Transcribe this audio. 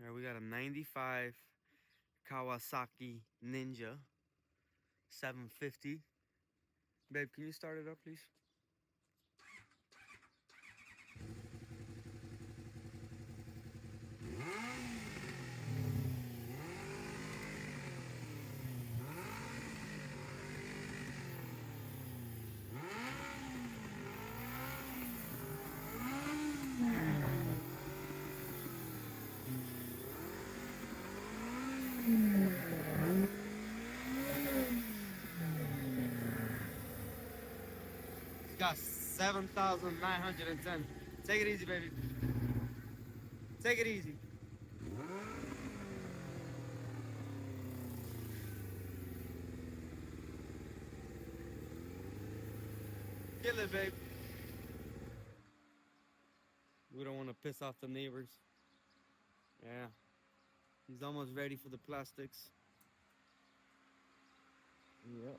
Alright, we got a 95 Kawasaki Ninja 750. Babe, can you start it up, please? It's got 7,910. Take it easy, baby. Take it easy. Kill it, babe. We don't want to piss off the neighbors. Yeah. He's almost ready for the plastics. Yep.